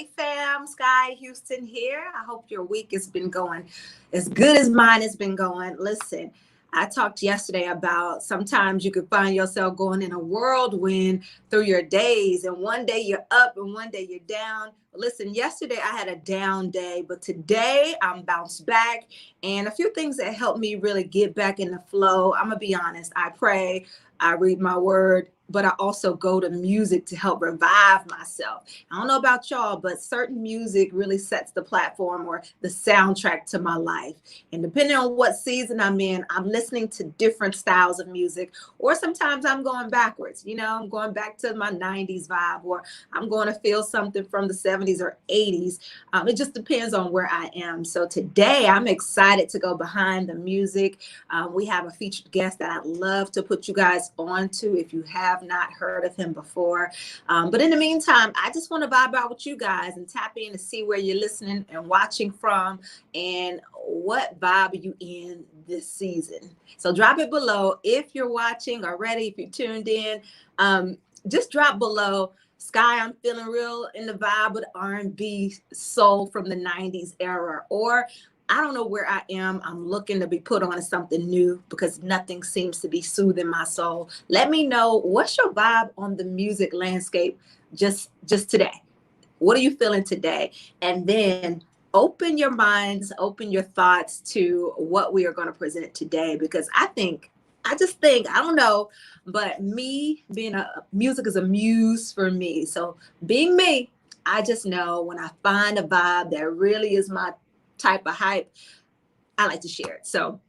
Hey fam, Sky Houston here. I hope your week has been going as good as mine has been going. Listen, I talked yesterday about sometimes you could find yourself going in a whirlwind through your days, and one day you're up and one day you're down. Listen, yesterday I had a down day, but today I'm bounced back, and a few things that helped me really get back in the flow. I'm gonna be honest, I pray, I read my word, but I also go to music to help revive myself. I don't know about y'all, but certain music really sets the platform or the soundtrack to my life. And depending on what season I'm in, I'm listening to different styles of music, or sometimes I'm going backwards. You know, I'm going back to my 90s vibe, or I'm going to feel something from the 70s or 80s. It just depends on where I am. So today I'm excited to go behind the music. We have a featured guest that I'd love to put you guys on to if you have not heard of him before. But in the meantime, I just want to vibe out with you guys and tap in to see where you're listening and watching from and what vibe are you in this season. So drop it below if you're watching already, if you tuned in. Just drop below. Sky, I'm feeling real in the vibe with R&B soul from the 90s era, or I don't know where I am. I'm looking to be put on to something new because nothing seems to be soothing my soul. Let me know, what's your vibe on the music landscape just today? What are you feeling today? And then open your minds, open your thoughts to what we are going to present today, because I just think, I don't know, but me being music is a muse for me. So being me, I just know when I find a vibe that really is my type of hype, I like to share it. So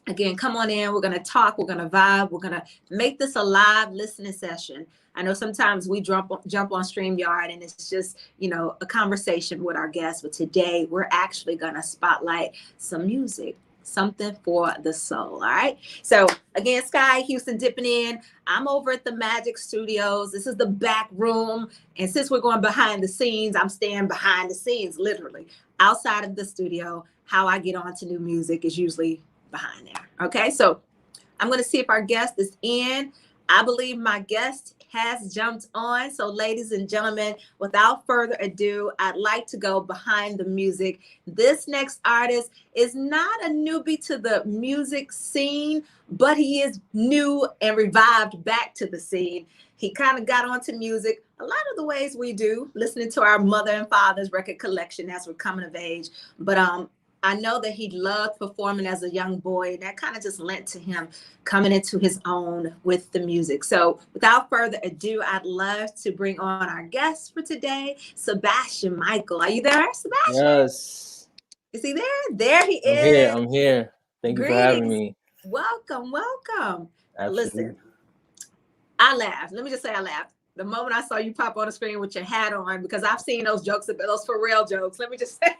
again, come on in. We're going to talk. We're going to vibe. We're going to make this a live listening session. I know sometimes we jump on StreamYard and it's just, you know, a conversation with our guests. But today we're actually going to spotlight some music, something for the soul. All right. So again, Sky Houston dipping in. I'm over at the Magic Studios. This is the back room. And since we're going behind the scenes, I'm staying behind the scenes, literally outside of the studio. How I get on to new music is usually behind there. Okay. So I'm going to see if our guest is in. I believe my guest has jumped on. So ladies and gentlemen, without further ado, I'd like to go behind the music. This next artist is not a newbie to the music scene, but he is new and revived back to the scene. He kind of got onto music a lot of the ways we do, listening to our mother and father's record collection as we're coming of age. But I know that he loved performing as a young boy, and that kind of just lent to him coming into his own with the music. So without further ado, I'd love to bring on our guest for today, Sebastian Mikael. Are you there, Sebastian? Yes. Is he there? There he I'm is. here. I'm here. Thank you for having Greetings. me. Welcome, welcome. Absolutely. Listen, I laughed. Let me just say I laughed the moment I saw you pop on the screen with your hat on, because I've seen those jokes, those for real jokes. Let me just say.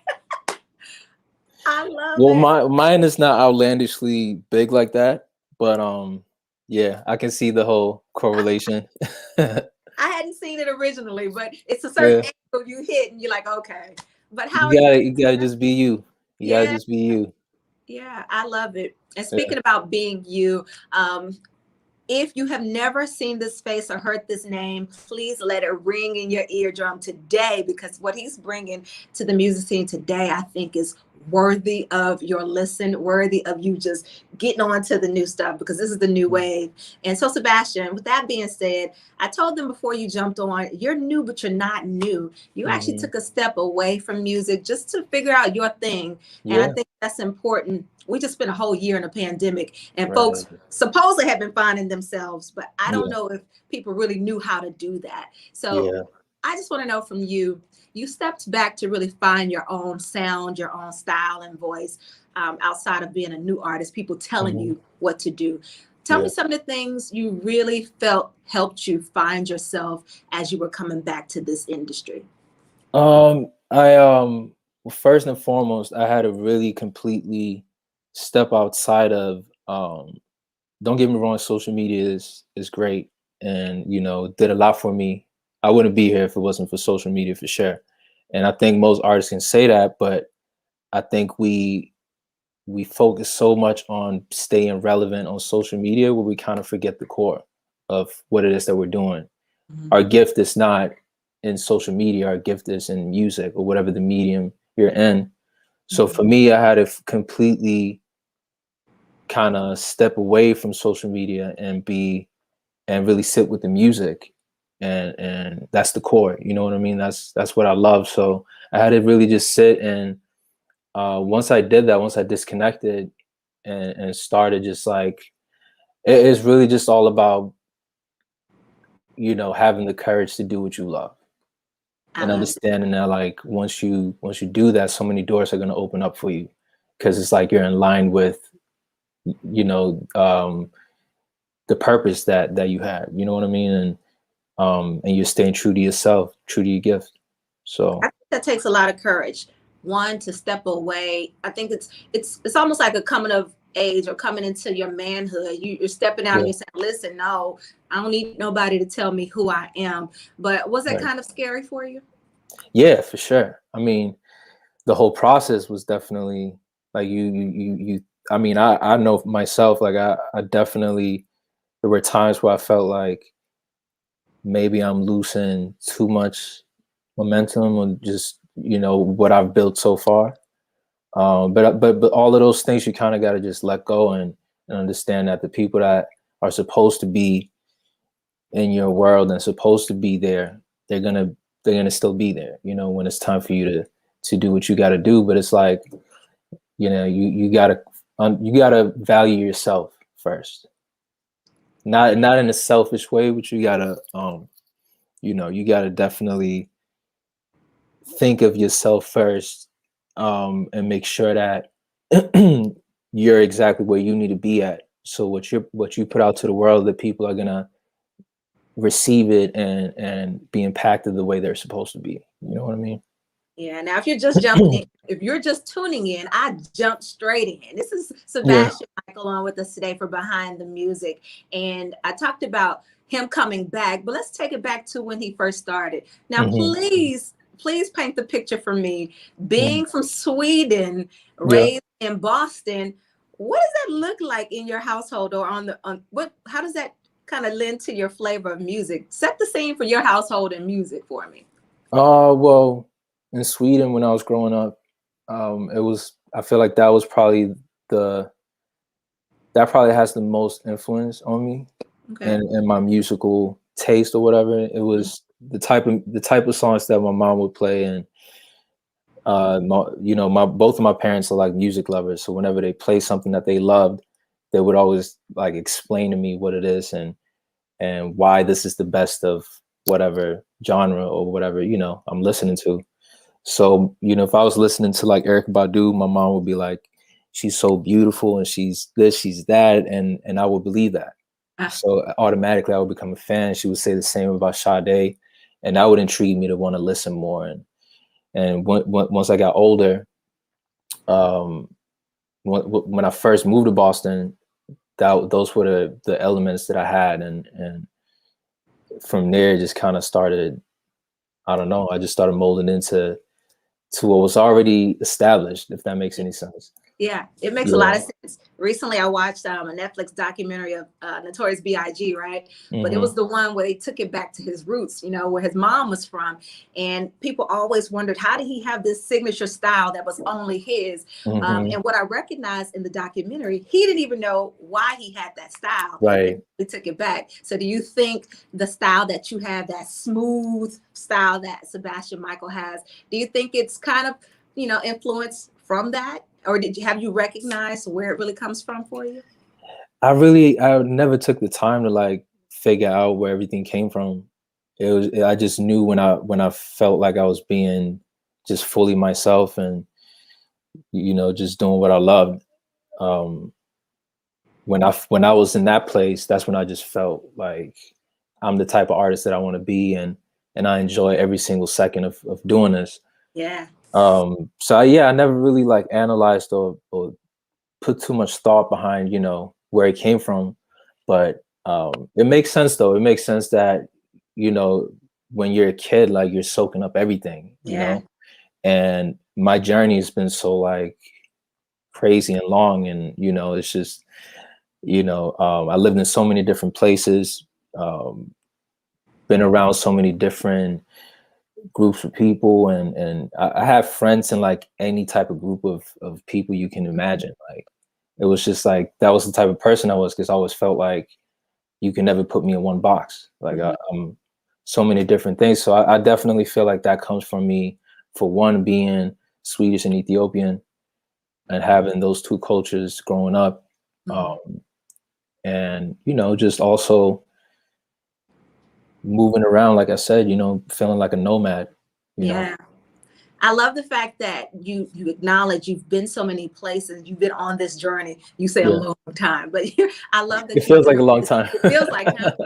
I love it. Well, mine is not outlandishly big like that, but yeah, I can see the whole correlation. I hadn't seen it originally, but it's a certain angle you hit, and you're like, okay. But how you gotta just be you. You yeah, gotta just be you. yeah, I love it. And speaking about being you, if you have never seen this face or heard this name, please let it ring in your eardrum today, because what he's bringing to the music scene today, I think, is worthy of your listen, worthy of you just getting on to the new stuff, because this is the new wave. And so, Sebastian, with that being said, I told them before you jumped on, you're new, but you're not new. You actually took a step away from music just to figure out your thing. And I think that's important. We just spent a whole year in a pandemic, and folks supposedly have been finding themselves, but I don't know if people really knew how to do that. So I just want to know from you, you stepped back to really find your own sound, your own style and voice, outside of being a new artist, people telling you what to do. Tell me some of the things you really felt helped you find yourself as you were coming back to this industry. Well, first and foremost, I had to really completely step outside of don't get me wrong, social media is great, and you know, did a lot for me. I wouldn't be here if it wasn't for social media, for sure. And I think most artists can say that, but I think we focus so much on staying relevant on social media where we kind of forget the core of what it is that we're doing. Our gift is not in social media or a gift is in music or whatever the medium you're in. So for me, I had to completely kind of step away from social media and really sit with the music, and that's the core. You know what I mean? That's what I love. So I had to really just sit, and once I did that, once I disconnected and started just like, it's really just all about, you know, having the courage to do what you love I and love it. understanding that like once you do that, so many doors are going to open up for you, because it's like you're in line with, you know, the purpose that you have, you know what I mean? And you're staying true to yourself, true to your gift. I So think that takes a lot of courage. One, to step away. I think it's almost like a coming of age or coming into your manhood. You're stepping out and yeah, you're saying, "Listen, no, I don't need nobody to tell me who I am." But was that right. kind of scary for you? Yeah, for sure. I mean, the whole process was definitely like you I mean, I know myself, like I definitely, there were times where I felt like maybe I'm losing too much momentum on just, you know, what I've built so far. But all of those things you kind of got to just let go, and understand that the people that are supposed to be in your world and supposed to be there, they're gonna still be there. You know, when it's time for you to do what you got to do. But it's like, you know, you gotta value yourself first, not in a selfish way, but you gotta you know, you gotta definitely think of yourself first, and make sure that you're exactly where you need to be at. So what you put out to the world, that people are gonna receive it and be impacted the way they're supposed to be. You know what I mean? Yeah. Now, if you're just jumping in, if you're just tuning in, I jumped straight in. This is Yeah. Sebastian Mikael on with us today for Behind the Music, and I talked about him coming back, but let's take it back to when he first started. Now, Hmm. please paint the picture for me. Being from Sweden, Yeah. raised in Boston, what does that look like in your household, or on what? How does that kind of lend to your flavor of music? Set the scene for your household and music for me. Well, in Sweden when I was growing up, it was, I feel like that was probably the that probably has the most influence on me Okay. and my musical taste or whatever. It was the type of songs that my mom would play, and you know, my both of my parents are like music lovers, so whenever they play something that they loved, they would always like explain to me what it is, and why this is the best of whatever genre or whatever, you know, I'm listening to. So, you know, if I was listening to like Eric Badu, my mom would be like, she's so beautiful and she's this, she's that, and I would believe that. Ah, So automatically I would become a fan. She would say the same about Sade, and that would intrigue me to want to listen more. And once I got older, um, when I first moved to Boston, those were the elements that I had, and from there, it just kind of started. I don't know. I just started molding into what was already established, if that makes any sense. yeah, it makes a Yeah. lot of sense. Recently, I watched a Netflix documentary of Notorious B.I.G., right? But it Hmm. was the one where they took it back to his roots, you know, where his mom was from. And people always wondered, how did he have this signature style that was only his? Hmm. And what I recognized in the documentary, he didn't even know why he had that style. Right. We took it back. So do you think the style that you have, that smooth style that Sebastian Mikael has, do you think it's kind of, you know, influenced from that? Or have you recognized where it really comes from for you? I never took the time to like figure out where everything came from. I just knew when I felt like I was being just fully myself, and, you know, just doing what I loved. Um, when I was in that place, that's when I just felt like I'm the type of artist that I want to be, and I enjoy every single second of doing this. Yeah. So yeah, I never really like analyzed or put too much thought behind, you know, where it came from. But it makes sense though. It makes sense that, you know, when you're a kid, like you're soaking up everything, you Yeah. know. And my journey has been so like crazy and long, and, you know, it's just, you know, I lived in so many different places, been around so many different groups of people, and I have friends in like any type of group of people you can imagine. Like it was just like that was the type of person I was, because I always felt like you can never put me in one box. Like I'm so many different things. So I definitely feel like that comes from me, for one, being Swedish and Ethiopian and having those two cultures growing up. And, you know, just also moving around, like I said, you know, feeling like a nomad, you know? I love the fact that you acknowledge you've been so many places. You've been on this journey. You say a long time, but I love that it feels like a long time. It feels like, huh?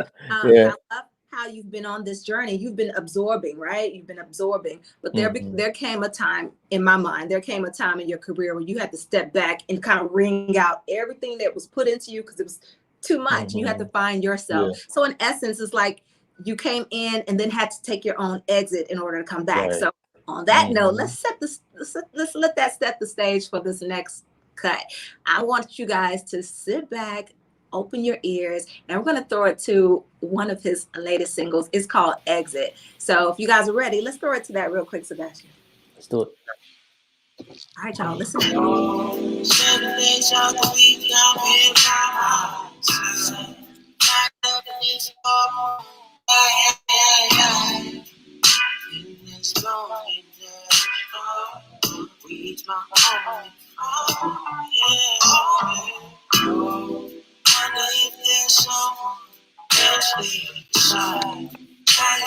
Yeah. I love how you've been on this journey. You've been absorbing, right? You've been absorbing. But there came a time in my mind. There came a time in your career where you had to step back and kind of wring out everything that was put into you because it was too much. You had to find yourself. So in essence, it's like you came in and then had to take your own exit in order to come back. So on that note, let's let that set the stage for this next cut. I want you guys to sit back, open your ears, and we're going to throw it to one of his latest singles. It's called Exit. So if you guys are ready, let's throw it to that real quick, Sebastian. Let's do it. All right, y'all, listen.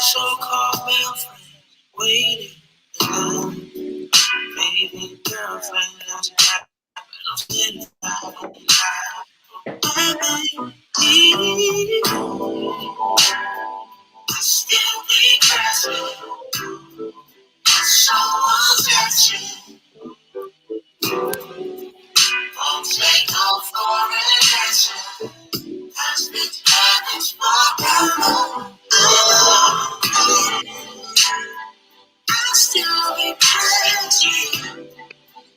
So-called girlfriend waiting alone. Baby girlfriend, that's happening. I still be crashing. Someone's got you. Won't take no for an answer. Has been habits forever. I still be crashing.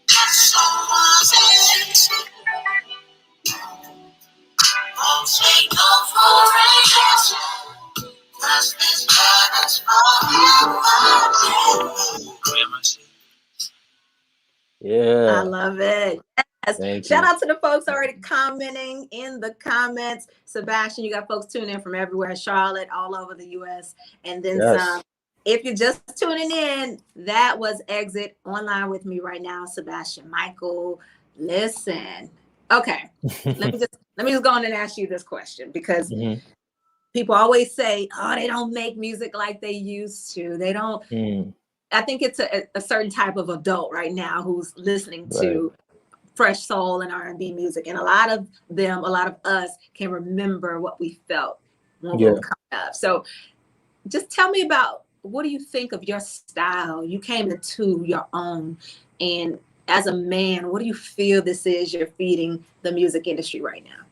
Someone's got you. Won't take no for an answer. Has been habits forever. Yeah. I love it. Yes. Shout out to the folks already commenting in the comments. Sebastian, you got folks tuning in from everywhere, Charlotte, all over the US, and then some. If you're just tuning in, that was Exit. Online with me right now, Sebastian Mikael. Listen. Okay. let me just go on and ask you this question, because people always say, oh, they don't make music like they used to. They don't. I think it's a certain type of adult right now who's listening to fresh soul and R&B music. And a lot of us can remember what we felt when we were coming up. So just tell me about, what do you think of your style? You came into your own. And as a man, what do you feel this is you're feeding the music industry right now?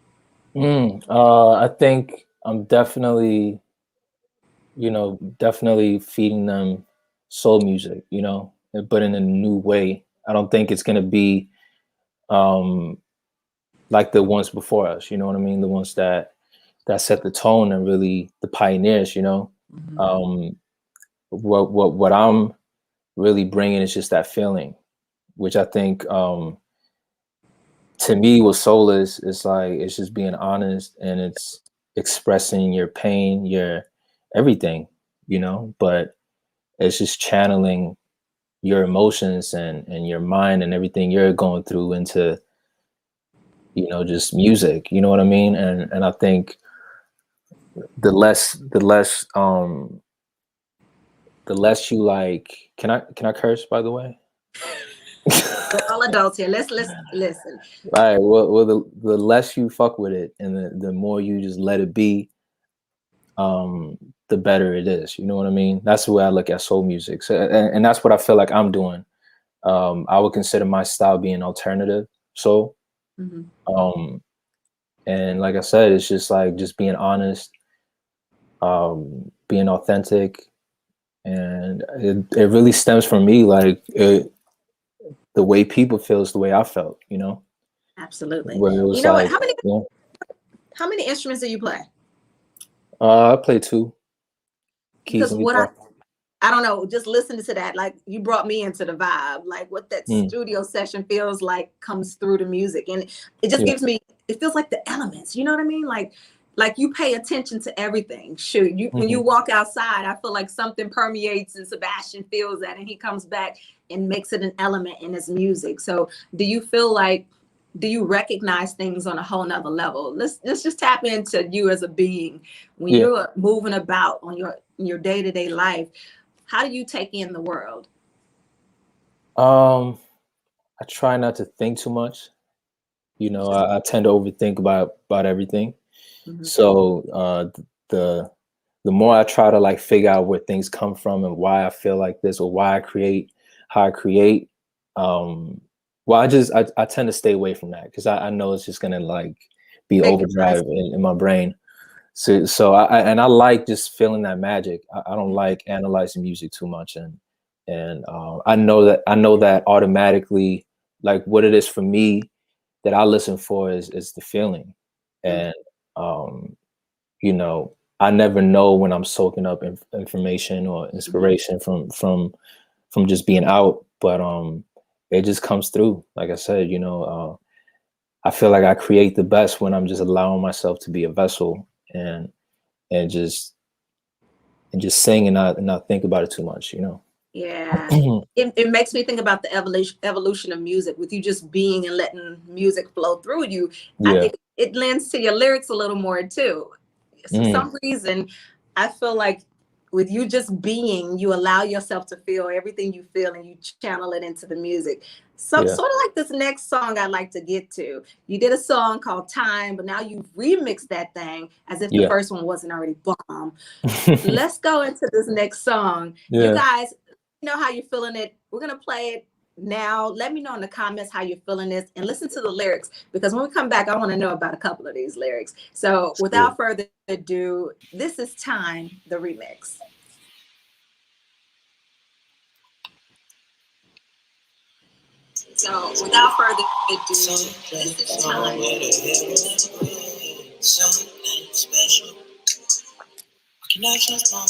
I think I'm definitely feeding them soul music, you know, but in a new way. I don't think it's going to be like the ones before us, you know what I mean? The ones that set the tone and really the pioneers, you know. What I'm really bringing is just that feeling, which I think to me what soul is like, it's just being honest, and it's expressing your pain, your everything, you know, but it's just channeling your emotions and your mind and everything you're going through into, you know, just music, you know what I mean? And I think the less you like, can I curse, by the way? We're all adults here. Let's listen. All right. Well, the less you fuck with it, and the more you just let it be, the better it is. You know what I mean? That's the way I look at soul music. So, and that's what I feel like I'm doing. I would consider my style being alternative soul. And like I said, it's just like just being honest, being authentic, and it really stems from me. Like the way people feel is the way I felt. You know. Absolutely. You know like, what? How many instruments do you play? I play 2. Keys and Because I don't know, just listening to that, like you brought me into the vibe, like what that studio session feels like comes through the music. And it just gives me, it feels like the elements, you know what I mean? Like you pay attention to everything. Shoot, when you walk outside, I feel like something permeates and Sebastian feels that and he comes back and makes it an element in his music. So do you feel like, do you recognize things on a whole nother level? Let's just tap into you as a being when you're moving about on your day-to-day life. How do you take in the world? I try not to think too much. You know, I tend to overthink about everything. So the more I try to like figure out where things come from and why I feel like this or why I create how I create, well, I tend to stay away from that because I know it's just gonna like be overdrive in my brain. So I like just feeling that magic. I don't like analyzing music too much, and I know that automatically, like what it is for me that I listen for is the feeling, and you know, I never know when I'm soaking up information or inspiration from just being out, but it just comes through. Like I said, you know, I feel like I create the best when I'm just allowing myself to be a vessel and just sing and not think about it too much, you know. Yeah. It makes me think about the evolution of music with you just being and letting music flow through you. I think it lends to your lyrics a little more too. For some reason, I feel like with you just being, you allow yourself to feel everything you feel and you channel it into the music. Sort of like this next song I'd like to get to. You did a song called Time, but now you've remixed that thing as if the first one wasn't already bomb. Let's go into this next song. You guys know how you're feeling it. We're going to play it now. Let me know in the comments how you're feeling this and listen to the lyrics, because when we come back, I want to know about a couple of these lyrics. So without further ado, this is Time, the remix. So without further ado, this is Time. Something special. Connections more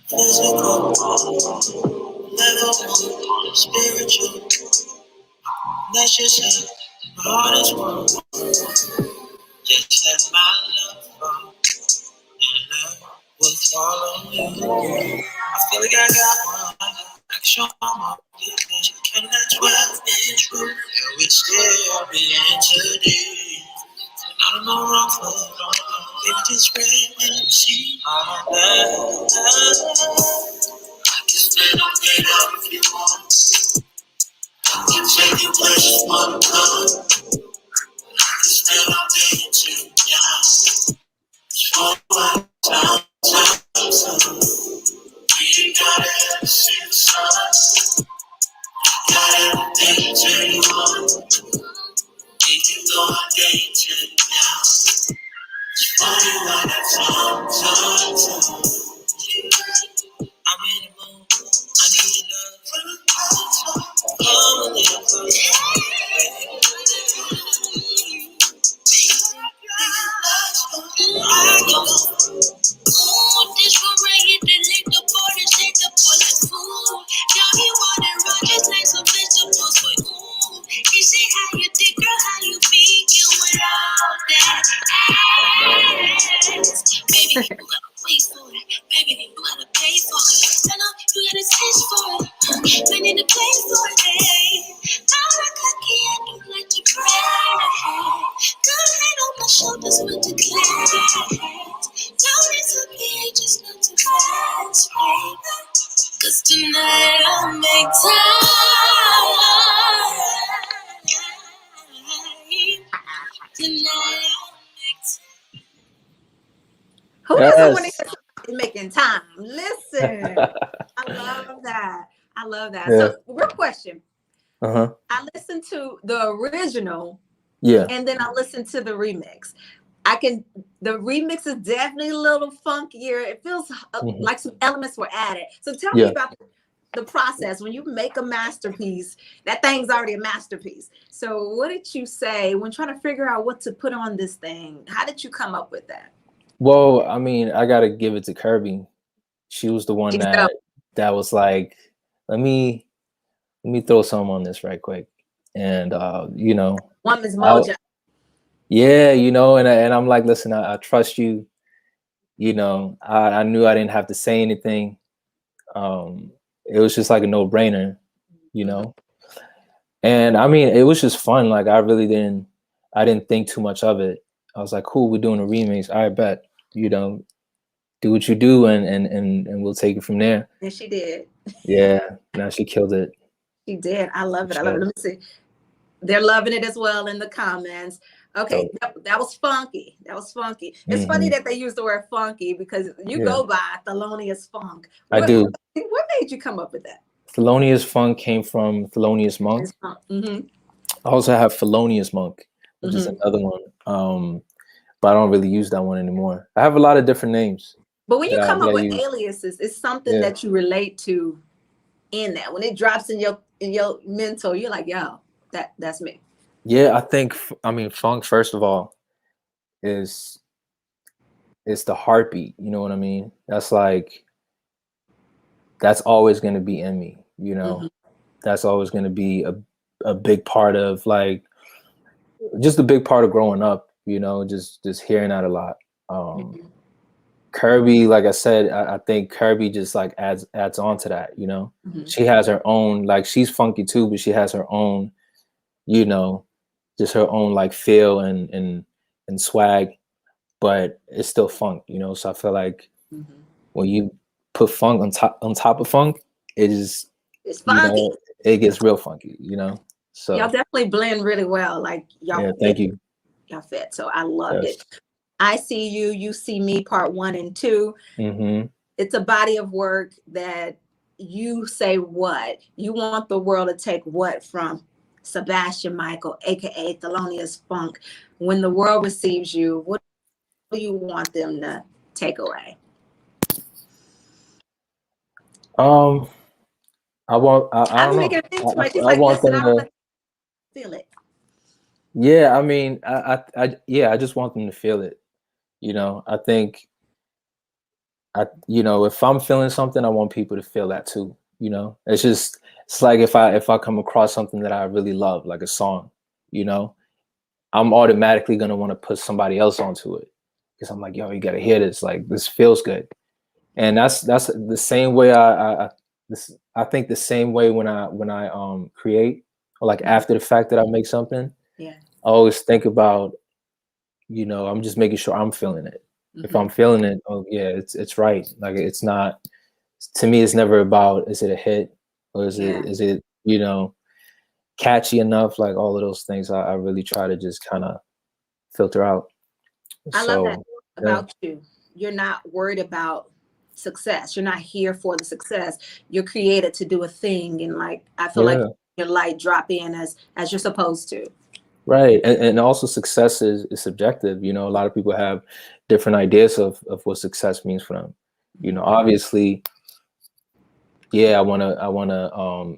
physical, level spiritual. That's just it. My heart is one. Just let my love fall, and love will follow you. I feel like I got one. I can show my weakness. Can that 12-inch rule? And we still being too deep. I don't know wrong for wrong. Baby, just wait and see. I can stand up, get up if you want. I can take you places for the come. I can stand up, get you down. So time. We ain't gotta ever see the sun. Got everything to you want. We can go a day to now. Funny like that time. I'm in the mood. I need your love. Come a little closer. I go. This one right here, they lick the border, shake the bullet food. Now he wanted rockets like some vegetables, but ooh. He say how you think, girl, how you feel without that ass. Baby, you gotta wait for it. Baby, you gotta pay for it. Tell him you gotta search for it. We need to pay for it. I'm not cocky, I don't like to brag. Got head on my shoulders with the class. Don't need to be just not too fast, right? Cause tonight I'll make time. Tonight I'll make time. Who doesn't want to be making time? Listen, I love that. I love that. So, real question. I listened to the original, and then I listened to the remix. The remix is definitely a little funkier. It feels like some elements were added. So tell me about the process. When you make a masterpiece, that thing's already a masterpiece. So what did you say when trying to figure out what to put on this thing? How did you come up with that? Well, I mean, I got to give it to Kirby. She was the one that that was like, let me throw some on this right quick. And you know, Woman's mojo. yeah, you know, and I'm like, listen, I trust you. You know, I knew I didn't have to say anything. It was just like a no-brainer, you know. And I mean, it was just fun. Like I didn't think too much of it. I was like, cool, we're doing a remix. I bet, you know, do what you do, and we'll take it from there. And she did. Yeah, now she killed it. She did. I love it. I love it. Let me see. They're loving it as well in the comments. Okay, that was funky. That was funky. It's funny that they use the word funky because you go by Thelonious Funk. I do. What made you come up with that? Thelonious Funk came from Thelonious Monk. I also have Felonious Monk, which is another one. But I don't really use that one anymore. I have a lot of different names. But when you come up with aliases, it's something that you relate to in that. When it drops in your mental, you're like, yo, that's me. Yeah, I mean, funk, first of all, it's the heartbeat. You know what I mean? That's always going to be in me, you know. That's always going to be a big part of, like, just a big part of growing up, you know, just hearing that a lot. Kirby, like I said, I think Kirby just like adds on to that, you know. She has her own, like, she's funky too, but she has her own, you know, just her own like feel and swag, but it's still funk, you know. So I feel like when you put funk on top of funk, it's funky. You know, it gets real funky, you know. So y'all definitely blend really well. Like y'all. Yeah, thank you. Y'all fit. So I loved it. I See You, You See Me, part 1 and 2. It's a body of work that you say what you want the world to take what from Sebastian Mikael, aka Thelonious Funk. When the world receives you, what do you want them to take away? I don't know. I want them to feel it. Yeah, I mean, I just want them to feel it. You know, I think you know, if I'm feeling something, I want people to feel that too. You know, it's like if I come across something that I really love, like a song, you know, I'm automatically gonna want to put somebody else onto it because I'm like, yo, you gotta hear this. Like, this feels good, and that's the same way I think the same way when I create, or like after the fact that I make something. Yeah, I always think about, you know, I'm just making sure I'm feeling it. If I'm feeling it, oh yeah, it's right. Like, it's not, to me, it's never about, is it a hit or is it, you know, catchy enough? Like, all of those things I really try to just kind of filter out. I love that about you. You're not worried about success. You're not here for the success. You're created to do a thing, and like I feel like your light drop in as you're supposed to. Right. And also success is subjective. You know, a lot of people have different ideas of what success means for them. You know, obviously, yeah, I wanna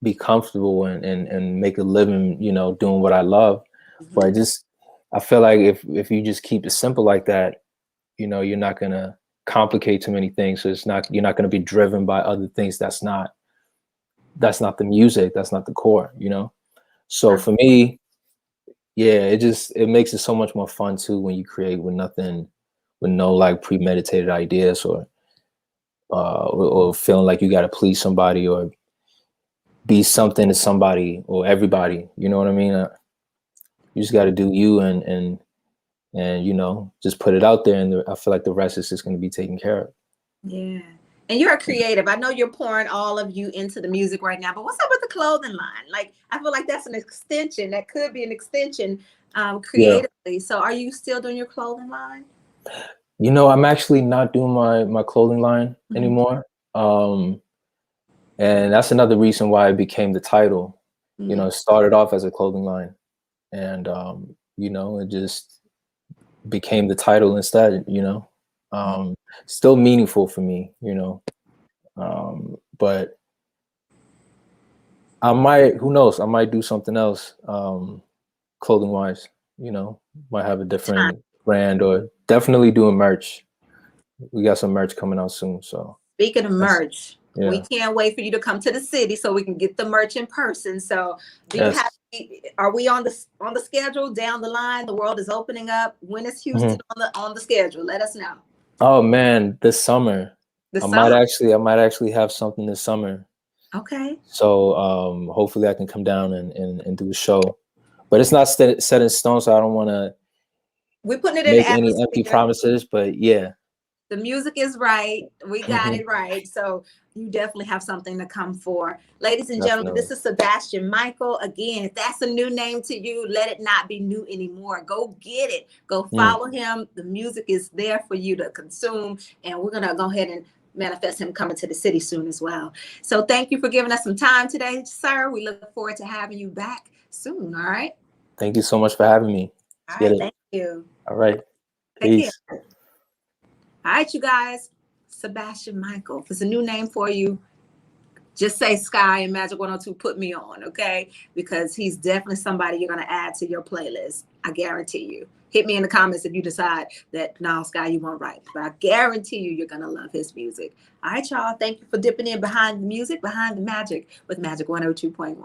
be comfortable and make a living, you know, doing what I love. But I feel like if you just keep it simple like that, you know, you're not gonna complicate too many things. So you're not gonna be driven by other things. That's not the music, that's not the core, you know. So for me, yeah, it makes it so much more fun too when you create with no like premeditated ideas or feeling like you got to please somebody or be something to somebody or everybody. You know what I mean? You just got to do you and you know, just put it out there, and I feel like the rest is just going to be taken care of. Yeah. And you're a creative. I know you're pouring all of you into the music right now, but what's up with the clothing line? Like, I feel like that's an extension. That could be an extension creatively. Yeah. So are you still doing your clothing line? You know, I'm actually not doing my clothing line anymore. And that's another reason why it became the title. You know, it started off as a clothing line, and you know, it just became the title instead, you know. Still meaningful for me, you know. But I might, who knows, I might do something else, clothing wise, you know, might have a different brand, or definitely doing merch. We got some merch coming out soon. So Speaking of merch, we Yeah. can't wait for you to come to the city so we can get the merch in person. So do you Yes. have, are we on the schedule down the line? The world is opening up. When is Houston on the schedule? Let us know. Oh man, this summer. The I summer. might actually have something this summer. Okay. So hopefully I can come down and do a show. But it's not set in stone, so I don't want to We're putting it in the make any empty atmosphere. promises. But yeah. The music is right. We got it right. So you definitely have something to come for. Ladies and gentlemen, this is Sebastian Mikael. Again, if that's a new name to you, let it not be new anymore. Go get it. Go follow him. The music is there for you to consume. And we're going to go ahead and manifest him coming to the city soon as well. So thank you for giving us some time today, sir. We look forward to having you back soon. All right. Thank you so much for having me. All right. Thank you. All right. Take Peace. care. All right, you guys. Sebastian Mikael. If it's a new name for you, just say Sky and Magic 102 put me on, okay? Because he's definitely somebody you're going to add to your playlist. I guarantee you. Hit me in the comments if you decide that, no, Sky, you weren't right. But I guarantee you're going to love his music. All right, y'all. Thank you for dipping in behind the music, behind the magic with Magic 102.1.